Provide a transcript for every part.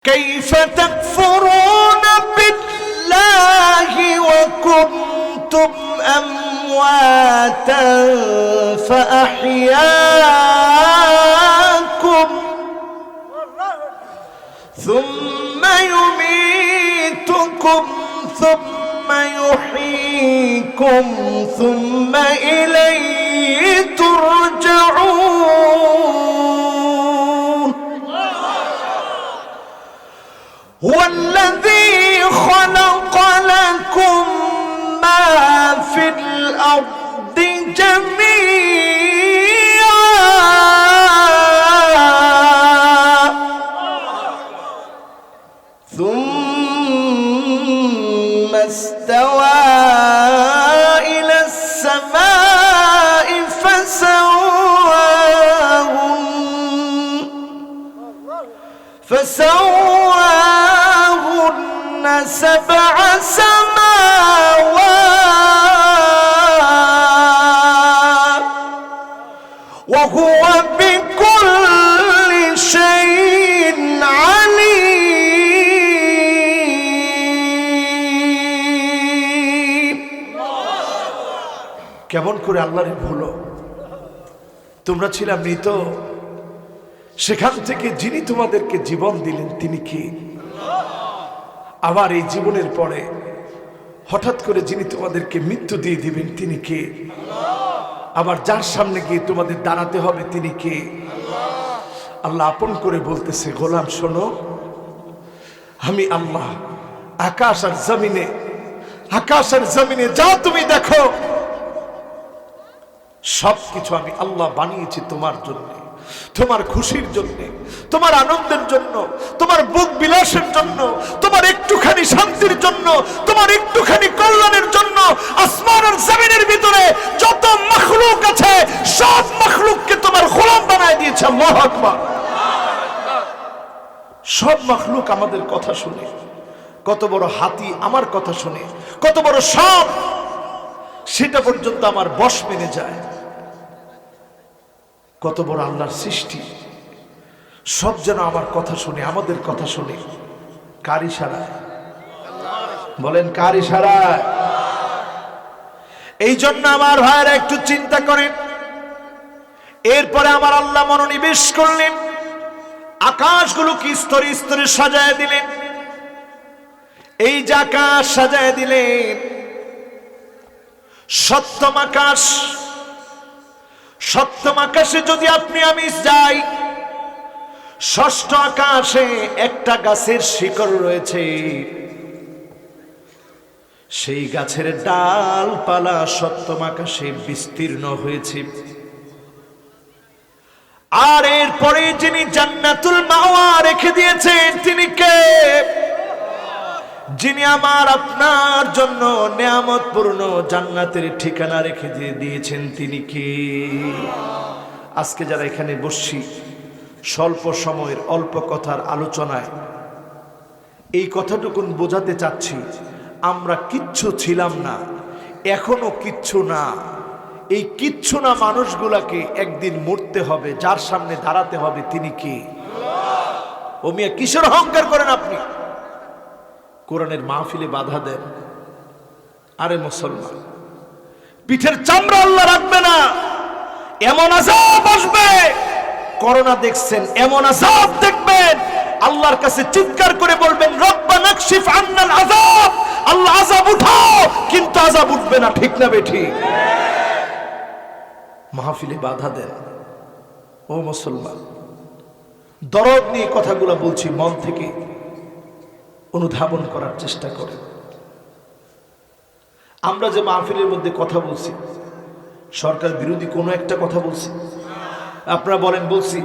كيف تكفرون بالله وكنتم أمواتا فأحياكم ثم يميتكم ثم يحييكم ثم إليه ترجعون هو الذي خلق لكم ما في الأرض جميعا ثم استوى إلى السماء فسواهن سبع سماوات وهو بكل شيء عليم। কেমন করে আল্লাহরে ভুলো? তোমরা ছিলা মৃত, সেখান থেকে যিনি তোমাদেরকে জীবন দিলেন তিনি কে? আবার এই জীবনের পরে হঠাৎ করে যিনি তোমাদেরকে মৃত্যু দিয়ে দিবেন তিনি কে? আবার যার সামনে গিয়ে তোমাদের দাঁড়াতে হবে তিনি কে? আল্লাহ আপন করে বলতেছে, গোলাম শোনো, আমি আল্লাহ আকাশ আর জমিনে যা তুমি দেখো সবকিছু আমি আল্লাহ বানিয়েছি তোমার জন্য, তোমার খুশির জন্য, তোমার আনন্দের জন্য, তোমার বুক বিলাসের জন্য, তোমার একটুখানি শান্তির জন্য, তোমার একটুখানি কল্যাণের জন্য। আসমান আর জমিনের ভিতরে যত মাখলুক আছে সব মাখলুককে তোমার গোলাম বানায় দিয়েছে। আল্লাহু আকবার। সব মাখলুক আমাদের কথা শুনে, কত বড় হাতি আমার কথা শুনে, কত বড় সাপ সেটা পর্যন্ত আমার বশ মেনে যায়। কত বড় আল্লাহর সৃষ্টি, সব যেন আমার কথা শুনে, আমাদের কথা শুনে। কার ইশারায়? বলেন কার ইশারায়? এই জন্য আমার ভাইয়েরা একটু চিন্তা করেন। এরপরে আমার আল্লাহ মনোনিবেশ করলেন, আকাশগুলোকে স্তরে স্তরে সাজায় দিলেন। এই যে আকাশ সাজায় দিলেন, সপ্তম আকাশ, সপ্তম আকাশে যদি আপনি আমি যাই, ষষ্ঠ আকাশে একটা গাছের শিকড় রয়েছে, সেই গাছের ডালপালা সপ্তম আকাশে বিস্তীর্ণ হয়েছে। আর এরপরে যিনি জান্নাতুল মাওয়া রেখে দিয়েছেন তিনি কে? যিনি আমার আপনার জন্য নিয়ামতপূর্ণ জান্নাতের ঠিকানা রেখে দিয়েছেন তিনি কে? আজকে যারা এখানে বসছি, স্বল্প সময়ের অল্প কথার আলোচনায় এই কথাটুকুন বোঝাতে চাচ্ছি, আমরা কিচ্ছু ছিলাম না, এখনো কিচ্ছু না। এই কিচ্ছু না মানুষগুলাকে একদিন মরতে হবে, যার সামনে দাঁড়াতে হবে তিনি কে? ও মিয়া, কিসের অহংকার করেন আপনি? কোরআনের মাহফিলে বাধা দেন। আরে মুসলমান, পিঠের চামড়া আল্লাহ রাখবে না, এমন আযাব আসবে। করোনা দেখছেন, এমন আযাব দেখবেন, আল্লাহর কাছে চিৎকার করে বলবেন, রব্বানা কশিফ আন্নাল আযাব, আল্লাহ আযাব উঠাও, কিন্তু আযাব উঠবে না। ঠিক না বেঠিক? মাহফিলে বাধা দেন। ও মুসলমান, দরদ নিয়ে কথাগুলো বলছি, মন থেকে অনুধাবন করার চেষ্টা করে। আমরা যে মাহফিলের মধ্যে কথা বলছি, সরকার বিরোধী কোনো একটা কথা বলছি? আপনারা বলেন বলছি?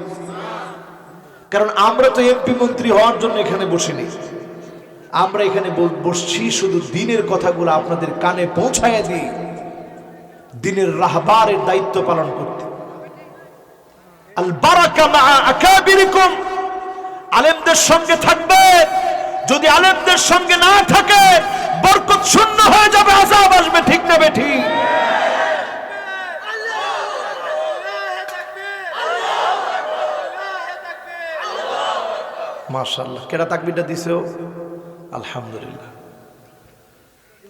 কারণ আমরা তো এমপি মন্ত্রী হওয়ার জন্য এখানে বসিনি। আমরা এখানে বসছি শুধু দিনের কথাগুলো আপনাদের কানে পৌঁছায় দিই, দিনের রাহবারের দায়িত্ব পালন করতে। আল বারাকা মা আকাবিরিকুম, আলেমদের সঙ্গে থাকবেন। যদি আলেমদের সঙ্গে না থাকে, বরকত শূন্য হয়ে যাবে, আযাব আসবে। ঠিক না বেঠিক? মাশাআল্লাহ। কেডা তাকবীরটা দিছো? আলহামদুলিল্লাহ।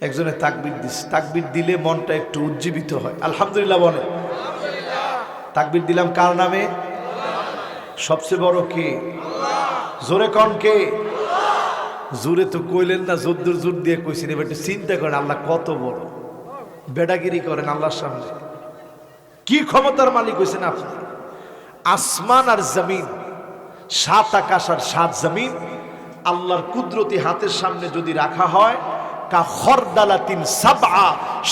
একজনে তাকবীর দিছে, তাকবীর দিলে মনটা একটু উজ্জীবিত হয়। আলহামদুলিল্লাহ বলে। তাকবীর দিলাম কার নামে? সবচেয়ে বড় কে? জোরে কোন কে? জোরে তো কইলেন না, জোর জোর দিয়ে কইছেন। এবার একটু চিন্তা করেন আল্লাহ কত বড়। বেডাগিরি করেন আল্লাহর সামনে। কি ক্ষমতার মালিক হয়েছেন আপনি? আসমান আর জমিন, 7 আকাশ আর 7 জমিন আল্লাহর কুদরতি হাতের সামনে যদি রাখা হয়, কা খরদালাতিন সাবআ,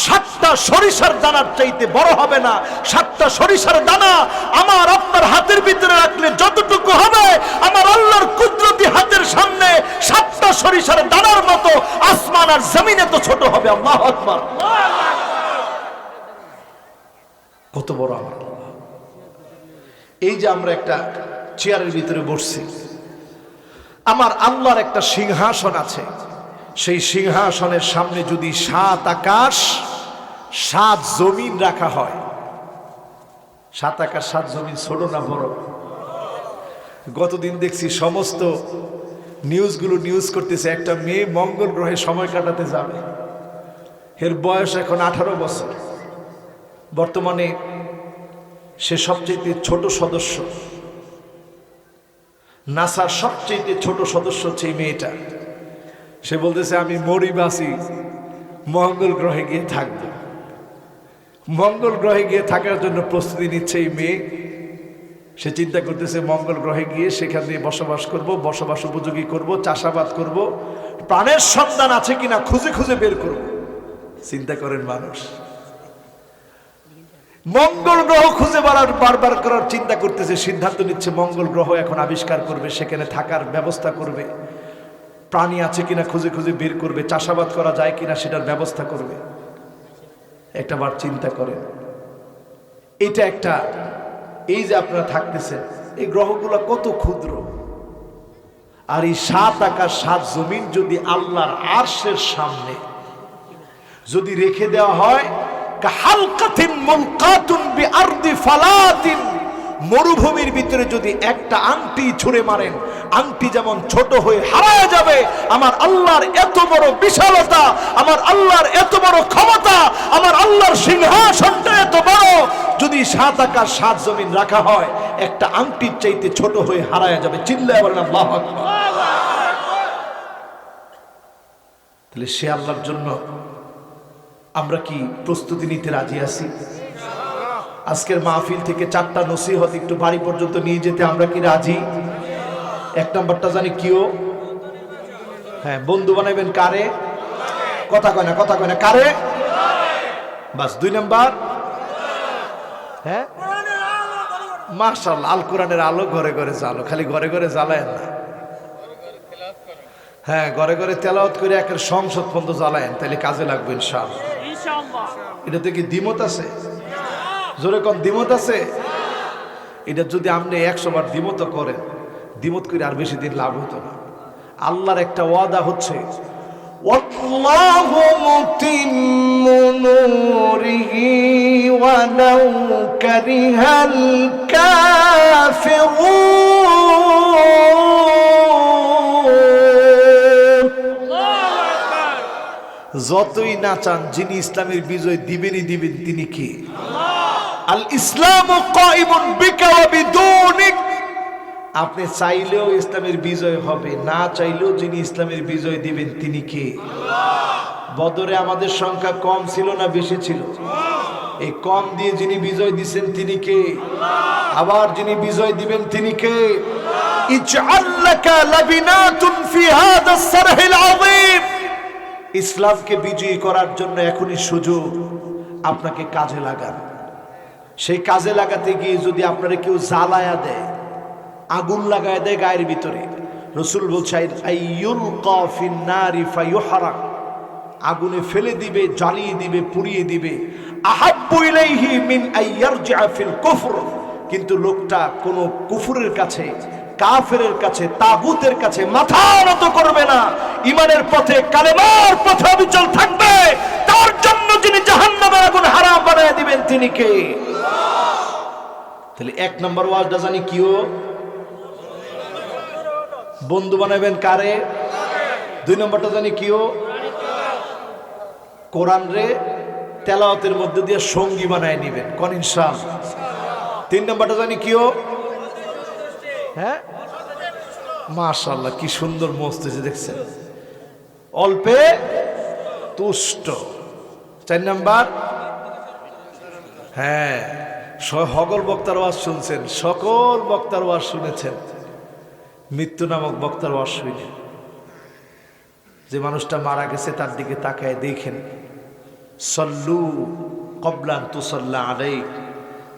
7টা সরিষার দানার চাইতে বড় হবে না। 7টা সরিষার দানা আমার আপনার হাতের ভিতরে রাখলে যতটুকু হবে, আমার আল্লাহর কুদরতি হাতের সামনে 7টা সরিষার দানার মতো আসমান আর জমিন এত ছোট হবে। আল্লাহু আকবার। কত বড় আমার আল্লাহ। এই যে আমরা একটা চেয়ারের ভিতরে বসছি, আমার আল্লাহর একটা সিংহাসন আছে। সেই সিংহাসনের সামনে যদি 7 আকাশ 7 জমিন রাখা হয়, 7 আকাশ 7 জমিন ছোট না বড়? গতদিন দেখছি সমস্ত নিউজগুলো নিউজ করতেছে একটা মেয়ে মঙ্গল গ্রহে সময় কাটাতে যাবে। এর বয়স এখন 18 বছর। বর্তমানে সে সবচেয়ে ছোট সদস্য, নাসার সবচেয়ে ছোট সদস্য হচ্ছে এই মেয়েটা। সে বলতেছে আমি মরি বাঁচি মঙ্গল গ্রহে গিয়ে থাকব। মঙ্গল গ্রহে গিয়ে থাকার জন্য প্রস্তুতি নিচ্ছে এই মেয়ে। সে চিন্তা করতেছে মঙ্গল গ্রহে গিয়ে সেখান দিয়ে বসবাস করব, বসবাস উপযোগী করব, চাষাবাদ করব, প্রাণের সন্ধান আছে কিনা খুঁজে খুঁজে বের করব। চিন্তা করেন মানুষ মঙ্গল গ্রহ খুঁজে বারবার করার চিন্তা করতেছে, সিদ্ধান্ত নিচ্ছে মঙ্গল গ্রহ এখন আবিষ্কার করবে, সেখানে থাকার ব্যবস্থা করবে, প্রাণী আছে কিনা খুঁজে খুঁজে বের করবে, চাষাবাদ করা যায় কিনা সেটার ব্যবস্থা করবে। একটা বার চিন্তা করেন, এটা একটা, এই যে আপনারা থাকতেছেন এই গ্রহগুলো কত ক্ষুদ্র, আর এই 7 আকাশ 7 জমিন যদি আল্লাহর আরশের সামনে যদি রেখে দেওয়া হয়, কাহালকাতিন মুলকাতুন বিআরদি ফালাতিন, মরুভূমির ভিতরে যদি একটা আংটি ছুঁড়ে মারেন, আংটি যেমন ছোট হয়ে হারায় যাবে, আমার আল্লাহর এত বড় বিশালতা, আমার আল্লাহর এত বড় ক্ষমতা, আমার আল্লাহর সিংহাসনটা এত বড়, যদি 7 আকাশ 7 জমিন রাখা হয়, একটা আংটির চাইতে ছোট হয়ে হারায় যাবে। চিল্লায় বলেন আল্লাহু আকবার। তাহলে সে আল্লাহর জন্য আমরা কি প্রস্তুতি নিতে রাজি আছি? আজকের মাহফিল থেকে 4টা নসিহত একটু বাড়ি পর্যন্ত নিয়ে যেতে আমরা কি রাজি? 1 নাম্বারটা জানি কিও? হ্যাঁ, বন্ধু বানাইবেন কারে? কথা কয় না কারে? বাস। 2 নাম্বার, হ্যাঁ মাশাআল্লাহ, আল কোরআনের আলো ঘরে ঘরে জ্বালো। খালি ঘরে ঘরে জ্বালায় না, হ্যাঁ ঘরে ঘরে তেলাওয়াত করে একের সংসদ পর্যন্ত জ্বালায়েন, তাহলে কাজে লাগবে ইনশাআল্লাহ। এটাতে কি দ্বিমত আছে? জোরে কোন দ্বিমত আছে? এটা যদি আপনি 100 বার দ্বিমত করেন, দ্বিমত করে আর বেশি দিন লাভ হতো না। আল্লাহর একটা ওয়াদা হচ্ছে, ওয়াল্লাহু মুতিম্মু নূরিহি ওয়ালাউ কারিহাল কাফিরুন। যতই না চান, যিনি ইসলামের বিজয় দিবেনই দিবেন তিনি কি? আল ইসলামু কাইমুন বিকা ওয়া বিদুনিক। আপনি চাইলেও ইসলামের বিজয় হবে, না চাইলেও যিনি ইসলামের বিজয় দিবেন তিনি কে? বদরে আমাদের সংখ্যা কম ছিল না বেশি ছিল? এই কম দিয়ে যিনি বিজয় দিবেন তিনি কে? আবার যিনি বিজয় দিবেন তিনি কে? ইজআল লাকা লাবিনাতুন ফি হাদা সারহিল আযীম। ইসলামকে বিজয়ী করার জন্য এখনই সুযোগ, আপনাকে কাজে লাগান। সেই কাজে লাগাতে গিয়ে যদি আপনারা কেউ জ্বালায়া দেয়, আগুন লাগায় দেয় গায়ের ভিতরে, রাসূল বলছে আইয়ুলকা ফিন নারি ফায়ুহরাক, আগুনে ফেলে দিবে, জ্বালিয়ে দিবে, পুড়িয়ে দিবে। আহাব্বু ইলাইহি মিন আইয়ারজিআ ফিল কুফর। কিন্তু লোকটা কোন কুফরের কাছে, কাফেরের কাছে, তাগুতের কাছে মাথা নত করবে না, ঈমানের পথে, কালেমার পথে অবিচল থাকবে। তার জন্য যিনি জাহান্নামের আগুন হারাম বানায় দিবেন তিনি কে? তাহলে 1 নম্বর ওয়াজটা জানি কিও? বন্ধু বানাবেন কারে? 2 নম্বরটা জানি কিও? কোরআন রে তেলাওয়াতের মধ্যে দিয়ে সঙ্গী বানায় নিবেন, কোন ইনশাআল্লাহ। 3 নম্বরটা জানি কিও? হ্যাঁ, মাশাআল্লাহ কি সুন্দর মস্তেছে দেখছেন, অল্পে তুষ্ট। 4 নম্বর, হ্যাঁ সকল বক্তার ওয়াজ শুনছেন, সকল বক্তার ওয়াজ শুনেছেন, মৃত্যু নামক বক্তার ওয়াজ শুনে যে মানুষটা মারা গেছে তার দিকে তাকায় দেখেন, সল্লু কবলান তুসল্লা আলাইক,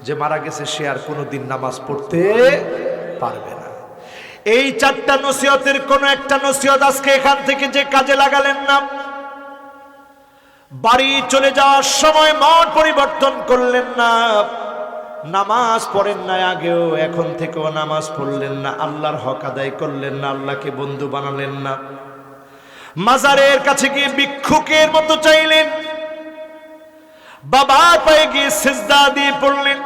যে মারা গেছে সে আর কোনোদিন নামাজ পড়তে পারবে না। এই 4টা নসিহতের কোন একটা নসিহত আজকে এখান থেকে যে কাজে লাগালেন না, বাড়ি চলে যাওয়ার সময় মন পরিবর্তন করলেন না, নামাজ পড়েন না আগেও, এখন থেকেও নামাজ পড়লেন না, আল্লাহর হক আদায় করলেন না, আল্লাহকে বন্ধু বানালেন না, মাজারের কাছে গিয়ে ভিক্ষুকের মতো চাইলেন, বাবার পায়ে গিয়ে সিজদা দিয়ে পড়লেন,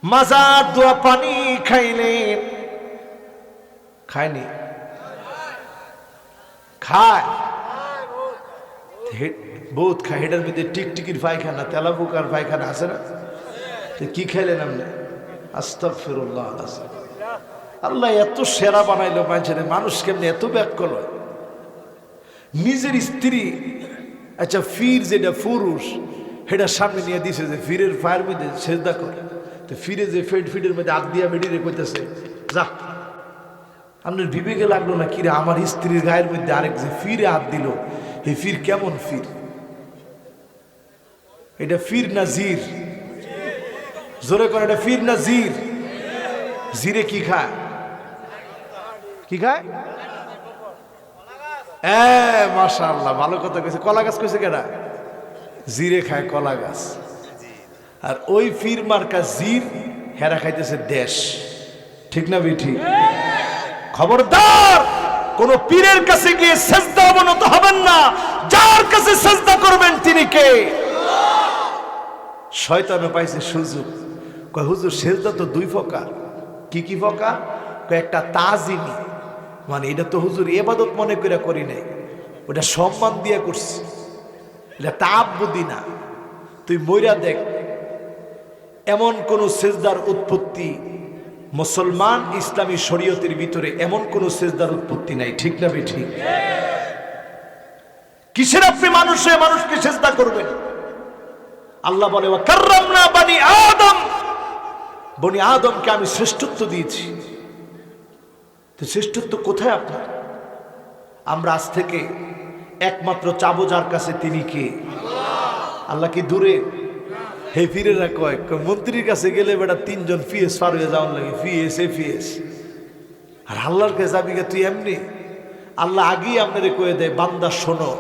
মাজার দোয়া পানি খাইলেন, খায়নি? খায়, বহুত খায়। হেডের মধ্যে টিকটিকির পায়খানা, তেলাপোকার পায়খানা আছে না? কি খাইলেন আপনি? আস্তাগফিরুল্লাহ। আল্লাহ এত সেরা বানাইলো মানুষের, মানুষ কেমনি এত ব্যাকল হয়। নিজের স্ত্রী, আচ্ছা ফির যেটা পুরুষ সেটা সামনে নিয়ে দিছে যে ফিরের পায়ের মধ্যে সেজদা করে, তো ফিরে যে ফিটের মধ্যে হাত দিয়া বেরিয়ে কইতেছে যা। আপনার বিবেকে লাগলো না কিরে আমার স্ত্রীর গায়ের মধ্যে আরেক যে ফিরে হাত দিল, এই ফির কেমন ফির? এটা ফির না জির? জোরে করে, এটা ফির না জির? জিরে কি খায়? কি খায়? মাশাআল্লাহ ভালো কথা কইছে। কলা গাছ কইছে কেডা? জিরে খায় কলা গাছ। আর ওই ফির মার্কা জির হেরা খাইতেছে দেশ, ঠিক না বেঠি? খবরদার কোন পীরের কাছে গিয়ে সেজদা অবনত হবেন না, যার কাছে সেজদা করবেন তিনি কে? শয়তানে পাইছে সুযোগ, কয় হুজুর সেজদা তো 2 প্রকার। কি কি প্রকার? কয় একটা তাজিমি, মানে এটা তো হুজুর ইবাদত মনে করে করি নাই, ওটা সম্মান দিয়ে করছি, এটা তাআব্বুদি না। তুই মইরা দেখ এমন কোন সেজদার উৎপত্তি মুসলমান ইসলামী শরীয়তের ভিতরে এমন কোন সেজদার উৎপত্তি নাই, ঠিক না বেঠিক? কিসের আপনি মানুষকে সেজদা করবেন? আল্লাহ বলে ওয়া কাররামনা বানি আদম, বনি আদমকে আমি শ্রেষ্ঠত্ব দিয়েছি। তো শ্রেষ্ঠত্ব কোথায় আপনার? আমরা আজ থেকে একমাত্র চাবো যার কাছে, তিনি কে? আল্লাহ কি দূরে? হে ফিরেরা কয় মন্ত্রীর কাছে গেলে বেটা 3 জন ফিএস পার হয়ে যাওয়ার লাগে, ফিএস। আর আল্লাহর কাছে যাবি গে তুই এমনি? আল্লাহ আগেই আপনারে কয়ে দেয় বান্দা শোনো,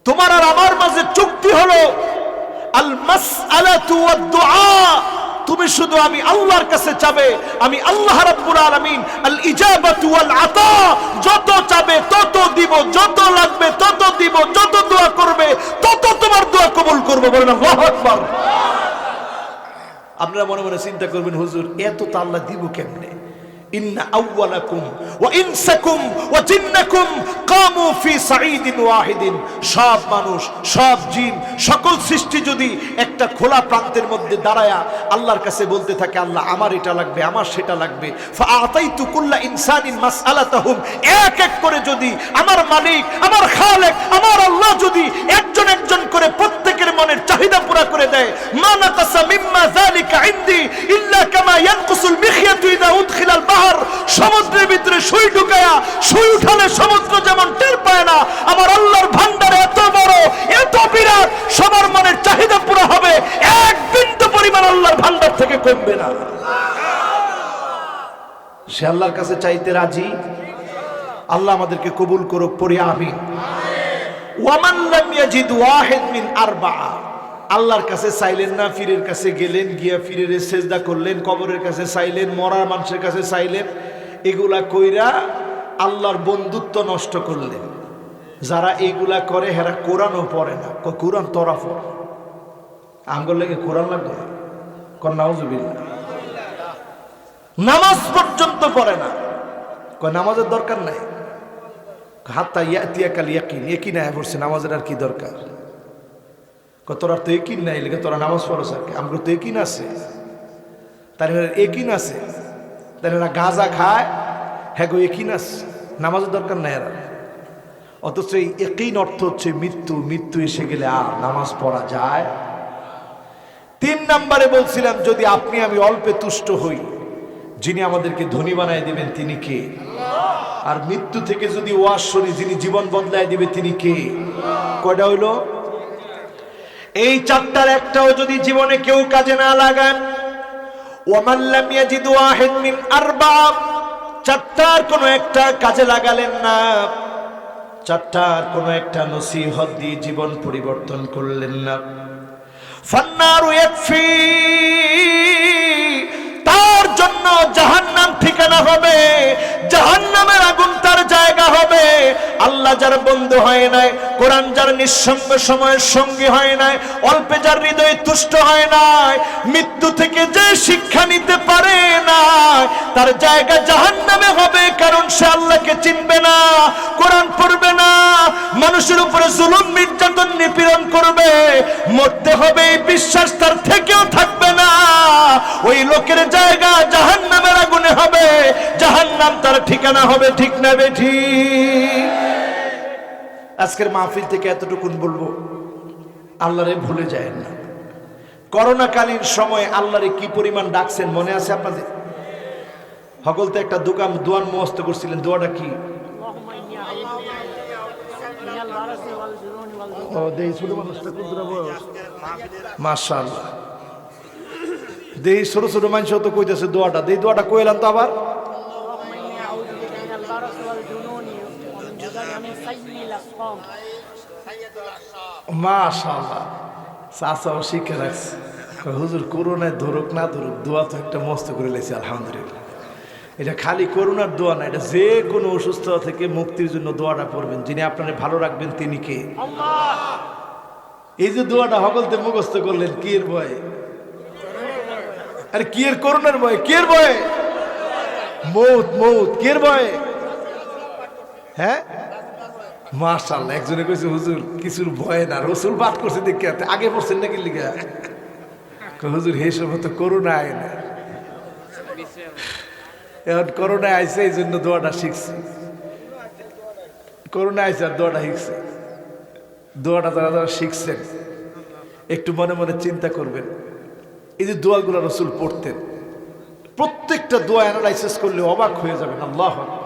তোমার আর আমার মাঝে চুক্তি হলো আল মাসআলাতু ওয়াদ দুআ। তুমি শুধু আমি আল্লাহর কাছে চাবে, আমি আল্লাহ রাব্বুল আলামিন আল ইজাবাতু ওয়াল আতা, যত চাবে তত দিব, যত লাগবে তত দিব, যত দোয়া করবে তত তোমার দোয়া কবুল করব। বলেন আল্লাহু আকবার। আপনারা মনে মনে চিন্তা করবেন হুজুর এত তো আল্লাহ দিব কেমনে? ইন্না আউওয়ালাকুম ওয়া ইনসাকুম ওয়া জিন্নাকুম কামু ফি সাঈদিন ওয়াহিদিন। সব মানুষ, সব জিন, সকল সৃষ্টি যদি একটা খোলা প্রান্তের মধ্যে দাঁড়ায়া আল্লাহর কাছে বলতে থাকে আল্লাহ আমার এটা লাগবে, আমার সেটা লাগবে, ফাআতাইতু কুল্লা ইনসানিন মাসআলাতাহুম, এক এক করে যদি আমার মালিক, আমার খালেক, আমার আল্লাহ যদি একজন একজন করে প্রত্যেকের মনের চাহিদা পুরা করে দেয়, মা নাকাসা মিম্মা যালিকা ইনদি ইল্লা কামা ইয়ানকুসুল মিখয়াতু ইযা উদখিলাল বাহর। সমুদ্রের ভিতরে সুই ঢুকায়া সুই উঠালে সমুদ্র যেমন টের পায় না, আমার আল্লাহর ভান্ডার এত বড়, এত বিরাট, সবার মনের চাহিদা পুরো হবে, এক বিন্দু পরিমাণ আল্লাহর ভান্ডার থেকে কমবে না। সে আল্লাহর কাছে চাইতে রাজি। আল্লাহ আমাদেরকে কবুল করুক, পড়ি আমিন। ওয়ামান লাম ইয়াজিদ ওয়াহিদ মিন আরবাআ। আল্লাহর কাছে চাইলেন না, পীরের কাছে গেলেন, গিয়া পীরের সেজদা করলেন, কবরের কাছে চাইলেন, মরার মানুষের কাছে চাইলেন, এগুলা কইরা আল্লাহর বন্ধুত্ব নষ্ট করলেন। যারা এইগুলা করে হেরা কোরআনও পড়ে না। কোরআন তোরা পড়, আমগর লাগে কোরআন লাগবে না, নাউজুবিল্লাহ। নামাজ পর্যন্ত পড়ে না। কয় নামাজের দরকার নাই, হাত্তা ইয়াতিয়াকাল ইয়াকিন, ইয়াকিন আয়া পড়ছে, নামাজের আর কি দরকার? কয় তোর আর তো ইয়াকিন নাই, লেগে তোরা নামাজ পড়ছ আর কি? আমরা তো ইয়াকিন আছে, তার ইয়াকিন আছে, তাই না? গাঁজা খায়, হ্যাঁ গো ইয়াকিন আছে, নামাজের দরকার নাই এরা। অথচ এই ইয়াকিন অর্থ হচ্ছে মৃত্যু, মৃত্যু এসে গেলে আর নামাজ পড়া যায়। 3 নম্বরে বলছিলাম, যদি আপনি আমি অল্পে তুষ্ট হই, যিনি আমাদেরকে ধনী বানায় দিবেন তিনি কে? আর মৃত্যু থেকে যদি ওয়াজ শুনি, যিনি জীবন বদলায় দিবে তিনি কে? কয়টা হইল? এই 4টার একটাও যদি জীবনে কেউ কাজে না লাগান, ওয়ামান লাম ইয়াজিদ ওয়াহিদ মিন আরবা, 4টার কোনো একটা কাজে লাগালেন না, 4টার কোনো একটা নসিহত দিয়ে জীবন পরিবর্তন করলেন না, ফান্নারু ইয়াকফি, তার জন্য জাহান্নাম ঠিকানা হবে, জাহান্নামের আগুন তার জায়গা হবে। আল্লাহ যার বন্ধু হয় নাই, কোরআন যার নিঃসঙ্গ সময়ের সঙ্গী হয় নাই, অল্পে যার হৃদয় তুষ্ট হয় নাই, মৃত্যু থেকে যে শিক্ষা নিতে পারে না, তার জায়গা জাহান্নামে হবে। কারণ সে আল্লাহকে চিনবে না, কোরআন পড়বে না, মানুষের উপরে জুলুম নির্যাতন নিপীড়ন করবে, মরতে হবে এই বিশ্বাস তার থেকেও থাকবে না। ওই লোকের জায়গা জাহান্নামের আগুনে হবে, জাহান্নাম তার ঠিকানা হবে। ঠিক না বেঠি? আজকের মাহফিল থেকে এতটুকুন বলবো, আল্লাহরে ভুলে যায় না। করোনাকালীন সময় আল্লাহরে কি পরিমাণ ডাকছেন মনে আছে আপনাদের? সকলতে একটা দোয়ান মুখস্থ করছিলেন, দোয়াটা কি? মাশাআল্লাহ, দেই ছোট ছোট মানুষ তো কইতেছে দোয়াটা, দেই দোয়াটা কইলাম তো আবার। মাশাআল্লাহ, চাচাও শিখে রাখছে। হুজুর করোনায় ধরুক না ধরুক, দোয়া তো একটা মস্ত করে লেছে আলহামদুলিল্লাহ। এটা খালি করোনার দোয়া না, এটা যে কোনো অসুস্থতা থেকে মুক্তির জন্য দোয়াটা পড়বেন। যিনি আপনারে ভালো রাখবেন তিনি কে? এই যে দোয়াটা সকলতে মুখস্থ করলেন, কি এর ভয়ে? আরে কি এর? করোনার ভয়ে। কি এর ভয়ে? মৌত, মৌত। কি এর ভয়ে? হ্যাঁ, মাশাআল্লাহ। একজনে কইছে হুজুর কিছুর ভয় না, রসুল পাঠ করছে দেখে আগে পড়ছেন নাকি লিখা? হুজুর হে সময় তো করোনা আয় না, এখন করোনা আইসে এই জন্য দোয়াটা শিখছে। করোনা আইসে আর দোয়াটা শিখছে। দোয়াটা যারা যারা শিখছেন একটু মনে মনে চিন্তা করবেন, এই যে দোয়াগুলো রসুল পড়তেন, প্রত্যেকটা দোয়া অ্যানালাইসিস করলে অবাক হয়ে যাবেন। আল্লাহ